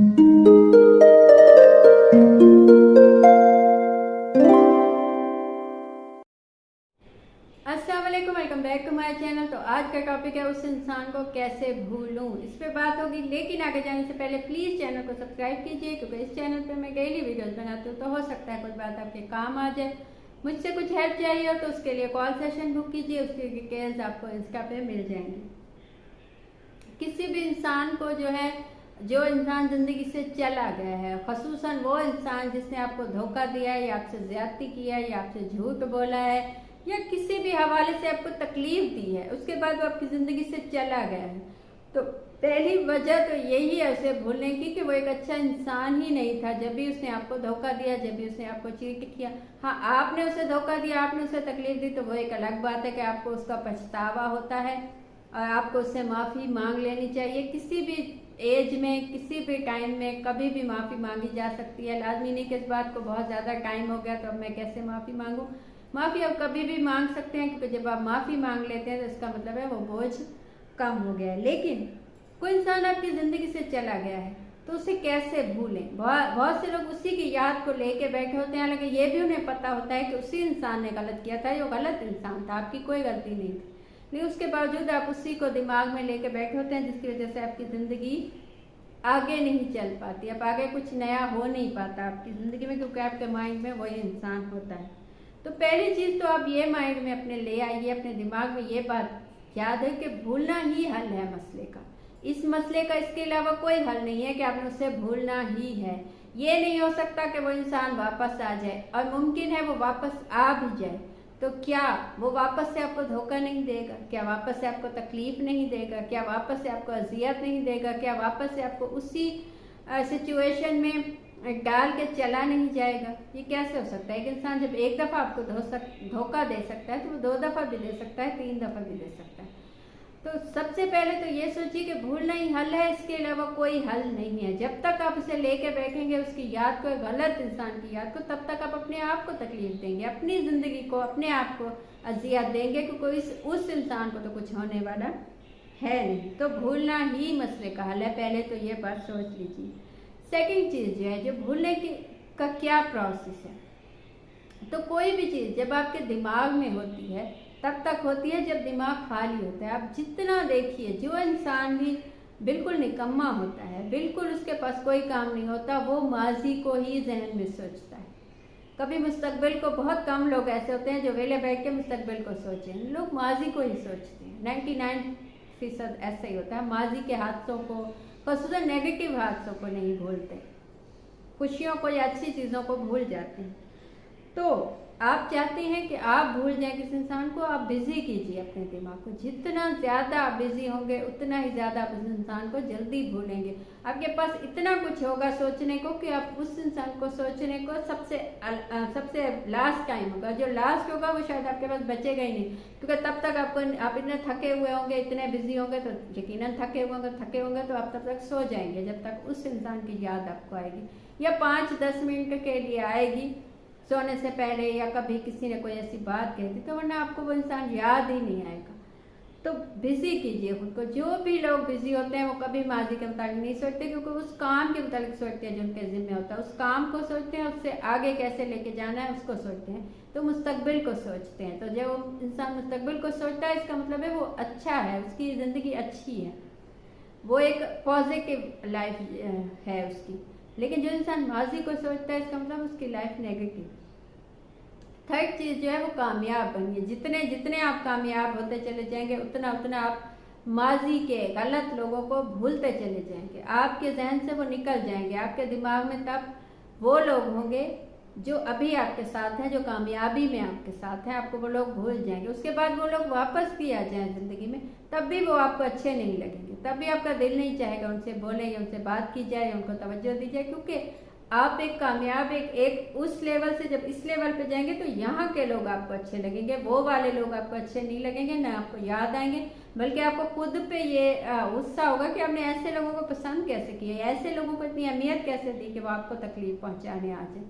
अस्सलाम वालेकुम, welcome back to my channel. तो आज का टॉपिक है उस इंसान को कैसे भूलूं। इस पे बात होगी, लेकिन आगे जाने से पहले प्लीज़ चैनल को सब्सक्राइब कीजिए, क्योंकि इस चैनल पे मैं डेली वीडियोस बनाती हूँ। तो हो सकता है कुछ बात आपके काम आ जाए, मुझसे कुछ हेल्प चाहिए हो तो उसके लिए कॉल सेशन बुक कीजिए, उसकी डिटेल्स आपको इंस्टा पे मिल जाएंगी। किसी भी इंसान को जो इंसान ज़िंदगी से चला गया है, खसूसन वो इंसान जिसने आपको धोखा दिया है, या आपसे ज्यादती किया है, या आपसे झूठ बोला है, या किसी भी हवाले से आपको तकलीफ दी है, उसके बाद वो आपकी ज़िंदगी से चला गया है, तो पहली वजह तो यही है उसे भूलने की कि वो एक अच्छा इंसान ही नहीं था। जब भी उसने आपको धोखा दिया, जब भी उसने आपको चीट किया, हाँ आपने उसे धोखा दिया, आपने उसे तकलीफ दी, तो वो एक अलग बात है कि आपको उसका पछतावा होता है और आपको उससे माफ़ी मांग लेनी चाहिए। किसी भी एज में, किसी भी टाइम में कभी भी माफ़ी मांगी जा सकती है। लाजमी नहीं कि इस बात को बहुत ज़्यादा टाइम हो गया तो अब मैं कैसे माफ़ी मांगूँ। माफ़ी आप कभी भी मांग सकते हैं, क्योंकि जब आप माफ़ी मांग लेते हैं तो इसका मतलब है वो बोझ कम हो गया है। लेकिन कोई इंसान आपकी ज़िंदगी से चला गया है तो उसे कैसे भूलें। बहुत से लोग उसी की याद को लेके बैठे होते हैं, हालांकि ये भी उन्हें पता होता है कि उसी इंसान ने गलत किया था, जो गलत इंसान था, आपकी कोई गलती नहीं थी, लेकिन उसके बावजूद आप उसी को दिमाग में लेके बैठे होते हैं, जिसकी वजह से आपकी ज़िंदगी आगे नहीं चल पाती। अब आगे कुछ नया हो नहीं पाता आपकी ज़िंदगी में, क्योंकि आपके माइंड में वही इंसान होता है। तो पहली चीज़ तो आप ये माइंड में अपने ले आइए, अपने दिमाग में ये बात याद है कि भूलना ही हल है मसले का। इस मसले का इसके अलावा कोई हल नहीं है कि आपने उससे भूलना ही है। ये नहीं हो सकता कि वो इंसान वापस आ जाए, और मुमकिन है वो वापस आ भी जाए तो क्या वो वापस से आपको धोखा नहीं देगा, क्या वापस से आपको तकलीफ नहीं देगा, क्या वापस से आपको अजियत नहीं देगा, क्या वापस से आपको उसी सिचुएशन में डाल के चला नहीं जाएगा। ये कैसे हो सकता है। एक इंसान जब एक दफ़ा आपको धोखा दे सकता है तो वो 2 दफ़ा भी दे सकता है, 3 दफ़ा भी दे सकता है। तो सबसे पहले तो ये सोचिए कि भूलना ही हल है, इसके अलावा कोई हल नहीं है। जब तक आप उसे लेके बैठेंगे उसकी याद को, गलत इंसान की याद को, तब तक आप अपने आप को तकलीफ देंगे, अपनी ज़िंदगी को, अपने आप को अजियत देंगे, क्योंकि उस इंसान को तो कुछ होने वाला है नहीं। तो भूलना ही मसले का हल है, पहले तो ये बात सोच लीजिए। सेकंड चीज़ जो है, जो भूलने की का क्या प्रोसेस है। तो कोई भी चीज़ जब आपके दिमाग में होती है तब तक होती है जब दिमाग खाली होता है। आप जितना देखिए, जो इंसान भी बिल्कुल निकम्मा होता है, बिल्कुल उसके पास कोई काम नहीं होता, वो माजी को ही जहन में सोचता है। कभी मुस्तकबिल को, बहुत कम लोग ऐसे होते हैं जो वेले बैठ के मुस्तकबिल को सोचें, लोग माजी को ही सोचते हैं। 99% ऐसा ही होता है। माजी के हादसों को, ख़ुसूसन नेगेटिव हादसों को नहीं भूलते, खुशियों को या अच्छी चीज़ों को भूल जाते हैं। तो आप चाहते हैं कि आप भूल जाएं किसी इंसान को, आप बिजी कीजिए अपने दिमाग को। जितना ज़्यादा आप बिजी होंगे उतना ही ज़्यादा आप उस इंसान को जल्दी भूलेंगे। आपके पास इतना कुछ होगा सोचने को कि आप उस इंसान को सोचने को सबसे लास्ट टाइम होगा, जो लास्ट होगा वो शायद आपके पास बचेगा ही नहीं, क्योंकि तब तक आप इतने थके हुए होंगे, इतने बिजी होंगे, तो यकीनन थके होंगे तो आप तब तक सो जाएंगे जब तक उस इंसान की याद आपको आएगी, या 5-10 मिनट के लिए आएगी सोने से पहले, या कभी किसी ने कोई ऐसी बात कह दी, तो वरना आपको वो इंसान याद ही नहीं आएगा। तो बिजी कीजिए खुद को। जो भी लोग बिजी होते हैं वो कभी माजी के मुताबिक नहीं सोचते, क्योंकि उस काम के मुताबिक सोचते हैं जो उनके जिम्मे होता है, उस काम को सोचते हैं, उससे आगे कैसे लेके जाना है उसको सोचते हैं, तो मुस्तकबिल को सोचते हैं। तो जब इंसान मुस्तकबिल को सोचता है, इसका मतलब है वो अच्छा है, उसकी ज़िंदगी अच्छी है, वो एक पॉजिटिव लाइफ है उसकी। लेकिन जो इंसान माजी को सोचता है, इसका मतलब उसकी लाइफ नेगेटिव। थर्ड चीज़ जो है वो कामयाब बनिए। जितने जितने आप कामयाब होते चले जाएंगे उतना उतना आप माजी के गलत लोगों को भूलते चले जाएंगे, आपके जहन से वो निकल जाएंगे। आपके दिमाग में तब वो लोग होंगे जो अभी आपके साथ हैं, जो कामयाबी में आपके साथ हैं, आपको वो लोग भूल जाएंगे। उसके बाद वो लोग वापस भी आ जाएं ज़िंदगी में, तब भी वो आपको अच्छे नहीं लगेंगे, तब भी आपका दिल नहीं चाहेगा उनसे बोले, या उनसे बात की जाए, या उनको तवज्जो दी जाए, क्योंकि आप एक कामयाब एक उस लेवल से जब इस लेवल पे जाएंगे तो यहाँ के लोग आपको अच्छे लगेंगे, वो वाले लोग आपको अच्छे नहीं लगेंगे, ना आपको याद आएंगे, बल्कि आपको खुद पे ये गुस्सा होगा कि आपने ऐसे लोगों को पसंद कैसे किया, ऐसे लोगों को इतनी अहमियत कैसे दी कि वो आपको तकलीफ पहुँचाने आ जाए,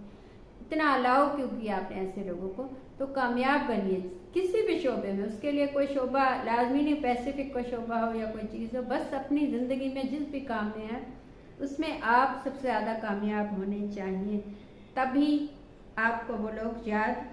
इतना अलाउ क्यों किया आपने ऐसे लोगों को। तो कामयाब बनिए किसी भी शोबे में। उसके लिए कोई शोबा लाजमी नहीं, पैसिफिक कोई शोबा हो या कोई चीज़ हो, बस अपनी ज़िंदगी में जिस भी काम में है उसमें आप सबसे ज़्यादा कामयाब होने चाहिए, तभी आपको वो लोग याद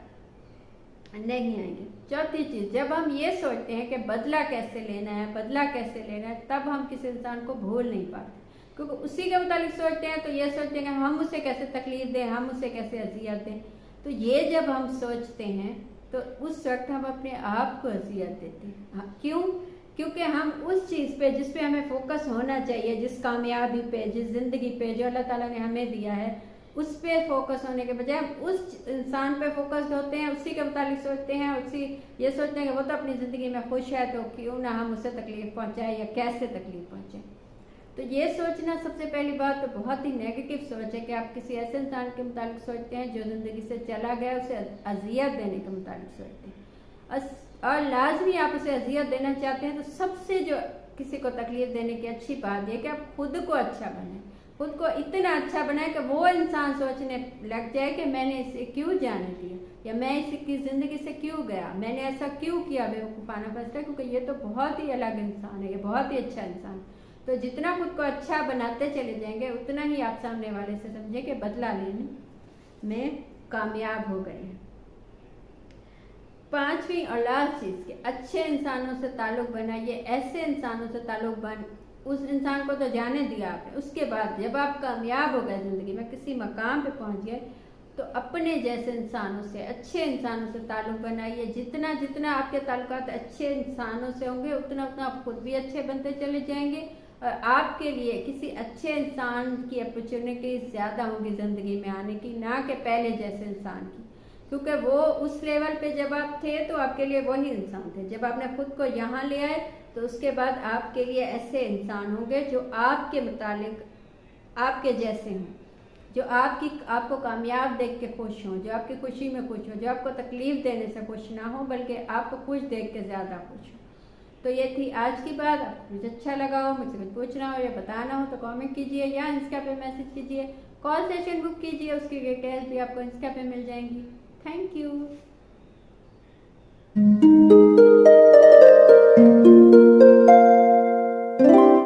नहीं आएंगे। चौथी चीज़, जब हम ये सोचते हैं कि बदला कैसे लेना है, बदला कैसे लेना है, तब हम किसी इंसान को भूल नहीं पाते, क्योंकि उसी के मुताबिक सोचते हैं तो ये सोचते हैं कि हम उसे कैसे तकलीफ दें, हम उसे कैसे अजियत दें। तो ये जब हम सोचते हैं तो उस वक्त हम अपने आप को अजियत देते हैं। क्यों? क्योंकि हम उस चीज़ पे जिस पे हमें फोकस होना चाहिए, जिस कामयाबी पे, जिस ज़िंदगी पे जो अल्लाह ताला ने हमें दिया है, उस पे फोकस होने के बजाय हम उस इंसान पे फोकस होते हैं, उसी के मुताबिक सोचते हैं, उसी ये सोचते हैं कि वो तो अपनी ज़िंदगी में खुश है, तो क्यों ना हम उसे तकलीफ़ पहुंचाएं या कैसे तकलीफ़ पहुंचाएं। तो ये सोचना सबसे पहली बात तो बहुत ही नेगेटिव सोच है कि आप किसी ऐसे इंसान के मुताबिक सोचते हैं जो ज़िंदगी से चला गया, उसे अजियत देने के मुताबिक सोचते हैं। और लाजमी आप उसे अजियत देना चाहते हैं तो सबसे जो किसी को तकलीफ देने की अच्छी बात यह कि आप खुद को अच्छा बनाएं, खुद को इतना अच्छा बनाए कि वो इंसान सोचने लग जाए कि मैंने इसे क्यों जाने दिया, या मैं इसकी ज़िंदगी से क्यों गया, मैंने ऐसा क्यों किया बेवकूफ़ाना फैसला, क्योंकि ये तो बहुत ही अलग इंसान है, ये बहुत ही अच्छा इंसान। तो जितना खुद को अच्छा बनाते चले जाएंगे उतना ही आप सामने वाले से समझे कि बदला लेने में कामयाब हो गए हैं। पांचवी और लास्ट चीज़ के अच्छे इंसानों से ताल्लुक़ बनाइए, ऐसे इंसानों से ताल्लुक़ बन उस इंसान को तो जाने दिया आपने, उसके बाद जब आप कामयाब हो गए ज़िंदगी में, किसी मकाम पे पहुंच गए, तो अपने जैसे इंसानों से, अच्छे इंसानों से ताल्लुक़ बनाइए। जितना जितना आपके ताल्लुकात अच्छे इंसानों से होंगे उतना उतना आप खुद भी अच्छे बनते चले जाएंगे और आपके लिए किसी अच्छे इंसान की अपॉर्चुनिटी ज़्यादा होगी ज़िंदगी में आने की, ना कि पहले जैसे इंसान की, क्योंकि वो उस लेवल पे जब आप थे तो आपके लिए वही इंसान थे। जब आपने खुद को यहाँ ले आए तो उसके बाद आपके लिए ऐसे इंसान होंगे जो आपके मुतालिक आपके जैसे हों, जो आपको कामयाब देख के खुश हों, जो आपकी खुशी में खुश हों, जो आपको तकलीफ़ देने से खुश ना हो बल्कि आपको खुश देख के ज़्यादा खुश हो। तो ये थी आज की बात। आपको कुछ अच्छा लगा हो, मुझसे कुछ पूछना हो या बताना हो तो कमेंट कीजिए या इंस्टा पे मैसेज कीजिए, कॉल सेशन बुक कीजिए, उसकी डिटेल्स भी आपको इंस्टा पे मिल जाएंगी। Thank you.